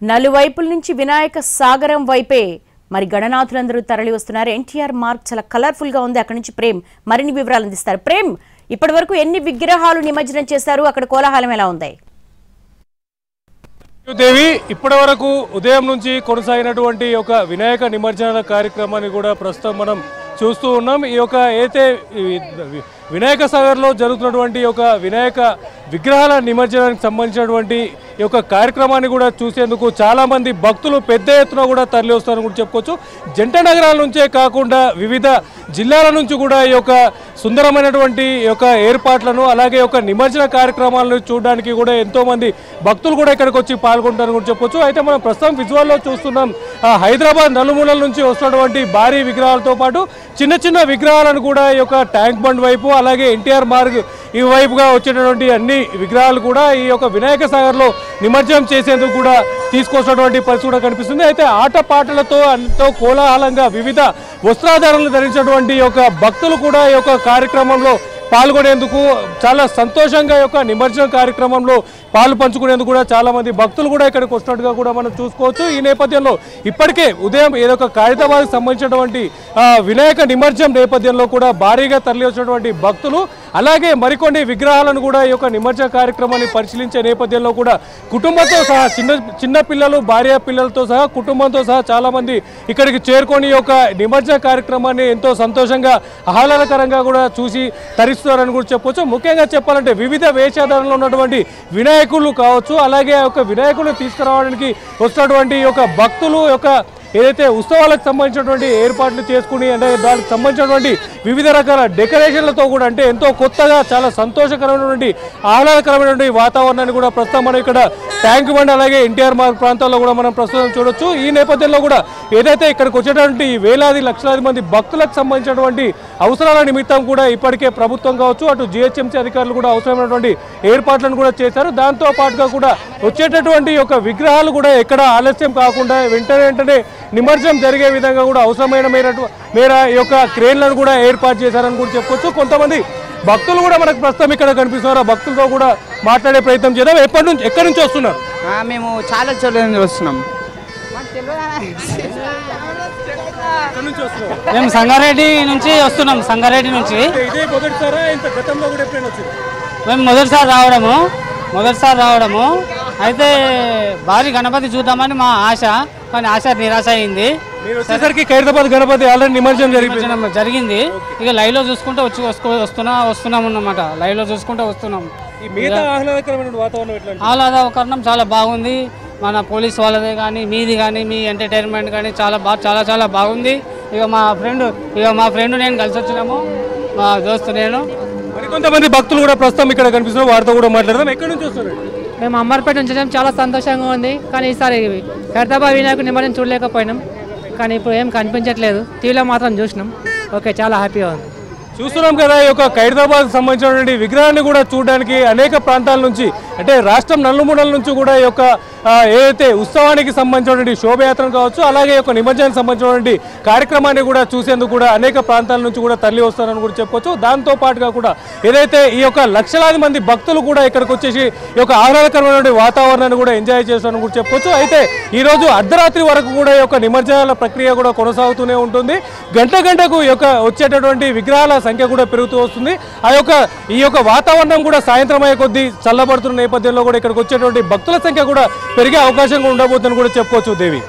నలువైపుల నుంచి వినాయక సాగరం వైపే మరి గణనాథులందరూ తరలి వస్తున్నారు. ఎన్టీఆర్ మార్క్ చాలా కలర్ఫుల్ గా ఉంది. అక్కడి నుంచి ప్రేమ్ మరిన్ని వివరాలు అందిస్తారు. ప్రేమ్, ఇప్పటివరకు ఎన్ని విగ్రహాలు నిమజ్జనం చేశారు? అక్కడ కోలాహలం ఎలా ఉంది? దేవి, ఇప్పటివరకు ఉదయం నుంచి కొనసాగినటువంటి ఒక వినాయక నిమజ్జన కార్యక్రమాన్ని కూడా ప్రస్తుతం మనం చూస్తూ ఉన్నాం. ఈ యొక్క అయితే వినాయక సాగర్లో జరుగుతున్నటువంటి ఒక వినాయక విగ్రహాల నిమజ్జనానికి సంబంధించినటువంటి ఈ యొక్క కార్యక్రమాన్ని కూడా చూసేందుకు చాలామంది భక్తులు పెద్ద ఎత్తున కూడా తరలి వస్తారని కూడా చెప్పుకోవచ్చు. జంట నగరాల నుంచే కాకుండా వివిధ జిల్లాల నుంచి కూడా ఈ యొక్క సుందరమైనటువంటి ఈ యొక్క ఏర్పాట్లను అలాగే ఒక నిమజ్జన కార్యక్రమాలను చూడడానికి కూడా ఎంతోమంది భక్తులు కూడా ఇక్కడికి వచ్చి పాల్గొంటారని కూడా చెప్పొచ్చు. అయితే మనం ప్రస్తుతం విజువల్లో చూస్తున్నాం, హైదరాబాద్ నలుమూలల నుంచి వస్తున్నటువంటి భారీ విగ్రహాలతో పాటు చిన్న చిన్న విగ్రహాలను కూడా ఈ యొక్క ట్యాంక్ బండ్ వైపు అలాగే ఎన్టీఆర్ మార్గ్ ఈ వైపుగా వచ్చేటటువంటి అన్ని విగ్రహాలు కూడా ఈ యొక్క వినాయక సాగర్లో నిమజ్జనం చేసేందుకు కూడా తీసుకొచ్చినటువంటి పరిస్థితి కూడా కనిపిస్తుంది. అయితే ఆటపాటలతో ఎంతో కోలాహలంగా వివిధ వస్త్రాధారణలు ధరించినటువంటి యొక్క భక్తులు కూడా ఈ యొక్క కార్యక్రమంలో పాల్గొనేందుకు చాలా సంతోషంగా యొక్క నిమజ్జన కార్యక్రమంలో పాలు పంచుకునేందుకు కూడా చాలా మంది భక్తులు కూడా ఇక్కడికి వస్తున్నట్టుగా కూడా మనం చూసుకోవచ్చు. ఈ నేపథ్యంలో ఇప్పటికే ఉదయం ఏదో ఒక ఖైరతాబాద్కి సంబంధించినటువంటి వినాయక నిమజ్జనం నేపథ్యంలో కూడా భారీగా తరలి వచ్చినటువంటి భక్తులు అలాగే మరికొన్ని విగ్రహాలను కూడా ఈ యొక్క నిమజ్జన కార్యక్రమాన్ని పరిశీలించే నేపథ్యంలో కూడా కుటుంబంతో సహా చిన్న పిల్లలు భార్య పిల్లలతో సహా కుటుంబంతో సహా చాలా మంది ఇక్కడికి చేరుకొని ఈ యొక్క నిమజ్జన కార్యక్రమాన్ని ఎంతో సంతోషంగా ఆహ్లాదకరంగా కూడా చూసి తరిస్తున్నారని కూడా చెప్పొచ్చు. ముఖ్యంగా చెప్పాలంటే వివిధ వేషధారణలో ఉన్నటువంటి వినాయకులు కావచ్చు, అలాగే ఆ యొక్క వినాయకులు తీసుకురావడానికి వస్తున్నటువంటి యొక్క భక్తులు యొక్క ఏదైతే ఉత్సవాలకు సంబంధించినటువంటి ఏర్పాట్లు చేసుకుని అంటే దానికి సంబంధించినటువంటి వివిధ రకాల డెకరేషన్లతో కూడా అంటే ఎంతో కొత్తగా చాలా సంతోషకరమైనటువంటి ఆహ్లాదకరమైనటువంటి వాతావరణాన్ని కూడా ప్రస్తుతం మనం ఇక్కడ ట్యాంక్ బండ్ అలాగే ఎన్టీఆర్ మార్గ్ ప్రాంతాల్లో కూడా మనం ప్రస్తుతం చూడొచ్చు. ఈ నేపథ్యంలో కూడా ఏదైతే ఇక్కడికి వచ్చేటువంటి వేలాది లక్షలాది మంది భక్తులకు సంబంధించినటువంటి అవసరాల నిమిత్తం కూడా ఇప్పటికే ప్రభుత్వం కావచ్చు అటు జిహెచ్ఎంసీ అధికారులు కూడా అవసరమైనటువంటి ఏర్పాట్లను కూడా చేశారు. దాంతో పాటుగా కూడా వచ్చేటటువంటి యొక్క విగ్రహాలు కూడా ఎక్కడ ఆలస్యం కాకుండా వెంటనే నిమజ్జనం జరిగే విధంగా కూడా అవసరమైన మేర ఈ యొక్క క్రేన్లను కూడా ఏర్పాటు చేశారని కూడా చెప్పొచ్చు. కొంతమంది భక్తులు కూడా మనకు ప్రస్తుతం ఇక్కడ కనిపిస్తున్నారు. ఆ భక్తులతో కూడా మాట్లాడే ప్రయత్నం చేద్దాం. ఎక్కడి నుంచి వస్తున్నారు? మేము చాలా చోట్ల నుంచి వస్తున్నాం. మేము సంగారెడ్డి నుంచి వస్తున్నాం. సంగారెడ్డి నుంచి మేము మొదటిసారి రావడము అయితే భారీ గణపతి చూద్దామని మా ఆశ, కానీ ఆశ నిరాశ అయింది. ఖైరతాబాద్ గణపతి ఆల్రెడీ నిమజ్జనం జరిగింది. ఇక లైవ్ లో చూసుకుంటూ వస్తున్నాం అన్నమాట. లైవ్ లో చూసుకుంటూ వస్తున్నాం. ఆహ్లాదకరణం చాలా బాగుంది. మన పోలీస్ వాళ్ళదే కానీ మీది కానీ మీ ఎంటర్టైన్మెంట్ కానీ చాలా బాగుంది. ఇక మా ఫ్రెండ్ నేను కలిసి వచ్చినాము, మా దోస్తు నేను. కొంతమంది భక్తులు కూడా ప్రస్తుతం ఇక్కడ కనిపిస్తున్నారు, వారితో కూడా మాట్లాడదాం. ఎక్కడి నుంచి వస్తున్నారు? మేము అమ్మర్పేట నుంచి వచ్చాము. చాలా సంతోషంగా ఉంది. కానీ ఈసారి ఖైరతాబాద్ వినాయకుడి నిమజ్జనం చూడలేకపోయినాం. కానీ ఇప్పుడు ఏం కనిపించట్లేదు, టీవీలో మాత్రం చూసినాం. ఓకే, చాలా హ్యాపీగా ఉంది. చూస్తున్నాం కదా, ఈ యొక్క ఖైరతాబాద్ సంబంధించినటువంటి విగ్రహాన్ని కూడా చూడడానికి అనేక ప్రాంతాల నుంచి అంటే రాష్ట్రం నలుమూలల నుంచి కూడా ఈ యొక్క ఏదైతే ఉత్సవానికి సంబంధించినటువంటి శోభయాత్రను కావచ్చు అలాగే యొక్క నిమజ్జనానికి సంబంధించినటువంటి కార్యక్రమాన్ని కూడా చూసేందుకు కూడా అనేక ప్రాంతాల నుంచి కూడా తరలి వస్తారని కూడా చెప్పొచ్చు. దాంతో పాటుగా కూడా ఏదైతే ఈ యొక్క లక్షలాది మంది భక్తులు కూడా ఇక్కడికి వచ్చేసి ఈ యొక్క ఆహ్లాదకరమైనటువంటి వాతావరణాన్ని కూడా ఎంజాయ్ చేస్తారని కూడా చెప్పొచ్చు. అయితే ఈరోజు అర్ధరాత్రి వరకు కూడా ఈ యొక్క నిమజ్జనాల ప్రక్రియ కూడా కొనసాగుతూనే ఉంటుంది. గంటకు ఈ యొక్క వచ్చేటటువంటి విగ్రహాల సంఖ్య కూడా పెరుగుతూ వస్తుంది. ఈ యొక్క వాతావరణం కూడా సాయంత్రం అయ్యే కొద్దీ చల్లబడుతున్న నేపథ్యంలో కూడా ఇక్కడికి వచ్చేటువంటి భక్తుల సంఖ్య కూడా పెరిగే అవకాశం ఉండబోతుందని కూడా చెప్పుకోవచ్చు. దేవి,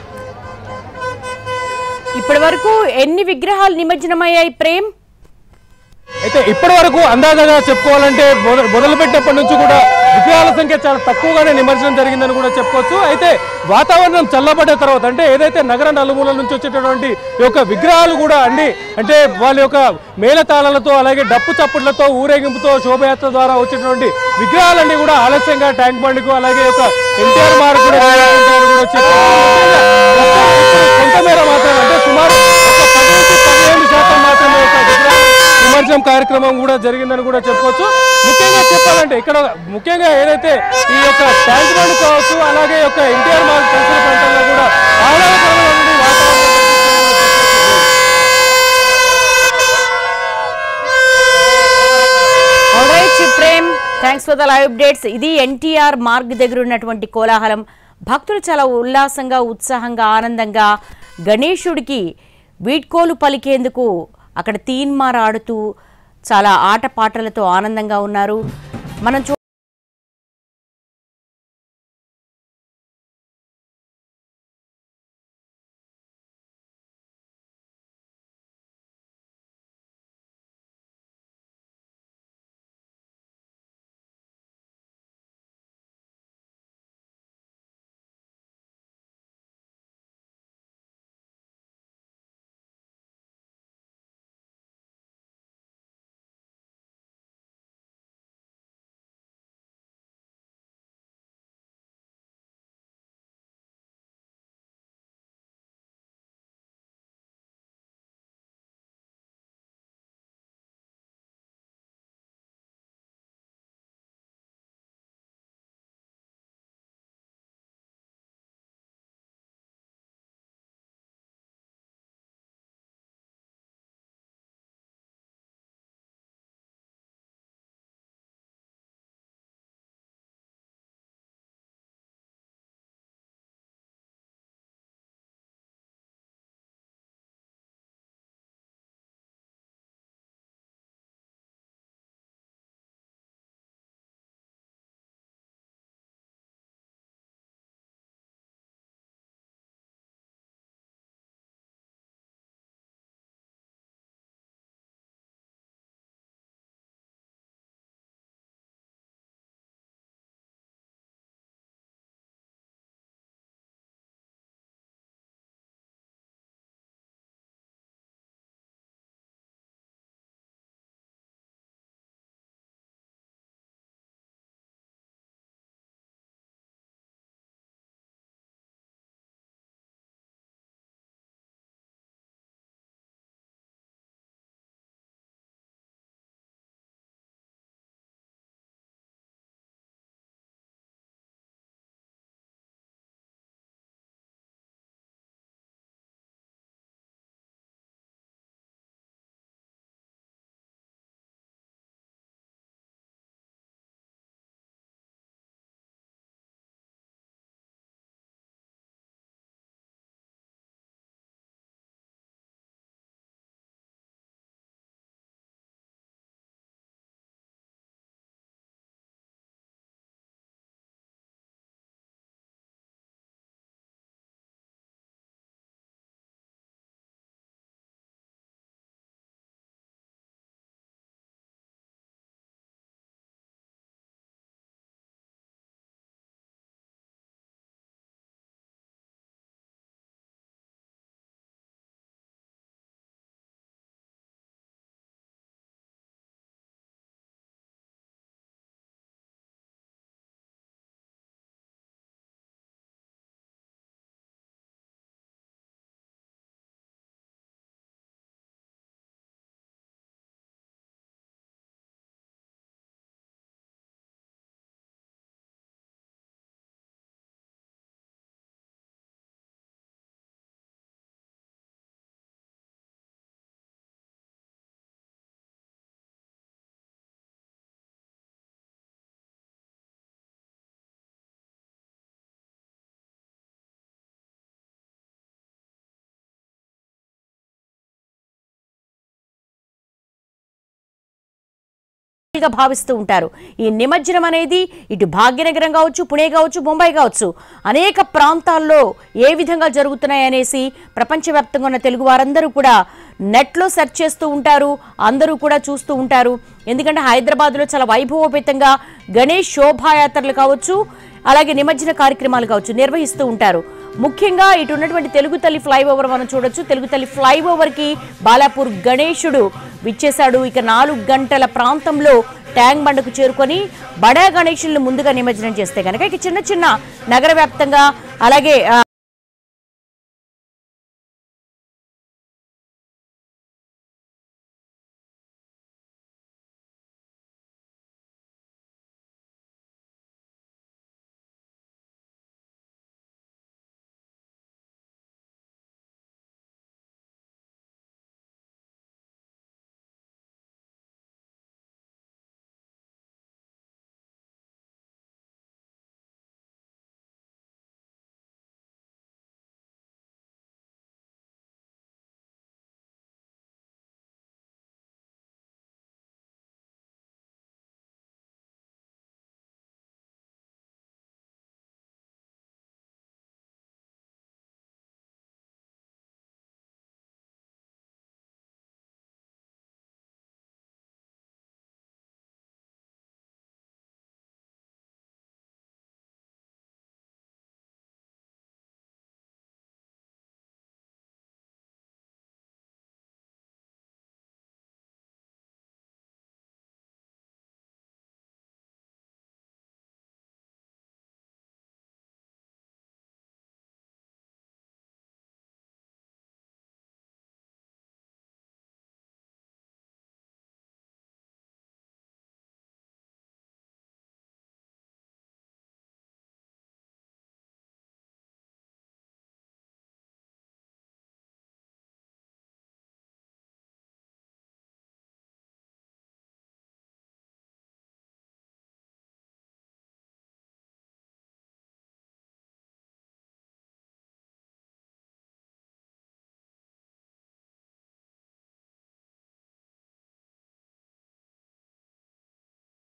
ఇప్పటి వరకు ఎన్ని విగ్రహాలు నిమజ్జనమయ్యాయి ప్రేమ్? అయితే ఇప్పటి వరకు అందాజగా చెప్పుకోవాలంటే మొదలుపెట్టినప్పటి నుంచి కూడా విగ్రహాల సంఖ్య చాలా తక్కువగానే నిమజ్జనం జరిగిందని కూడా చెప్పుకోవచ్చు. అయితే వాతావరణం చల్లబడ్డ తర్వాత అంటే ఏదైతే నగర నలుమూలల నుంచి వచ్చేటటువంటి ఈ యొక్క విగ్రహాలు కూడా అంటే వాళ్ళ యొక్క మేళతాళాలతో అలాగే డప్పు చప్పుట్లతో ఊరేగింపుతో శోభయాత్ర ద్వారా వచ్చేటువంటి విగ్రహాలన్నీ కూడా ఆలస్యంగా ట్యాంక్ బండ్కు అలాగే యొక్క ఎన్టీఆర్ మార్గ్ కూడా కొంతమేర మాత్రం అంటే సుమారు 10-15% మాత్రమే ఒక నిమజ్జనం కార్యక్రమం కూడా జరిగిందని కూడా చెప్పుకోవచ్చు. ముఖ్యంగా చెప్పాలంటే ఇక్కడ ముఖ్యంగా ఏదైతే ఈ యొక్క ట్యాంక్ బండ్ కావచ్చు అలాగే యొక్క ఎన్టీఆర్ మార్గ్ పరిసర ప్రాంతాల్లో కూడా ఆహ్లాదకరమైనటువంటి వాతావరణం. Thanks for the live updates. ఇది ఎన్టీఆర్ మార్గ్ దగ్గర ఉన్నటువంటి కోలాహలం. భక్తులు చాలా ఉల్లాసంగా ఉత్సాహంగా ఆనందంగా గణేశుడికి వీడ్కోలు పలికేందుకు అక్కడ తీన్మార్ ఆడుతూ చాలా ఆటపాటలతో ఆనందంగా ఉన్నారు. మనం భావిస్తూ ఉంటారు. ఈ నిమజ్జనం అనేది ఇటు భాగ్యనగరం కావచ్చు, పుణే కావచ్చు, ముంబై కావచ్చు, అనేక ప్రాంతాల్లో ఏ విధంగా జరుగుతున్నాయి అనేసి ప్రపంచవ్యాప్తంగా ఉన్న తెలుగు వారందరూ కూడా నెట్లో సెర్చ్ చేస్తూ ఉంటారు. అందరూ కూడా చూస్తూ ఉంటారు. ఎందుకంటే హైదరాబాద్లో చాలా వైభవోపేతంగా గణేష్ శోభాయాత్రలు కావచ్చు, అలాగే నిమజ్జన కార్యక్రమాలు కావచ్చు నిర్వహిస్తూ ఉంటారు. ముఖ్యంగా ఇటు ఉన్నటువంటి తెలుగు తల్లి ఫ్లైఓవర్ మనం చూడొచ్చు. తెలుగు తల్లి ఫ్లైఓవర్ కి బాలాపూర్ గణేశుడు విచ్చేశాడు. ఇక 4 గంటల ప్రాంతంలో ట్యాంక్ బండకు చేరుకొని బడా గణేశులను ముందుగా నిమజ్జనం చేస్తే కనుక ఇక చిన్న చిన్న నగర వ్యాప్తంగా అలాగే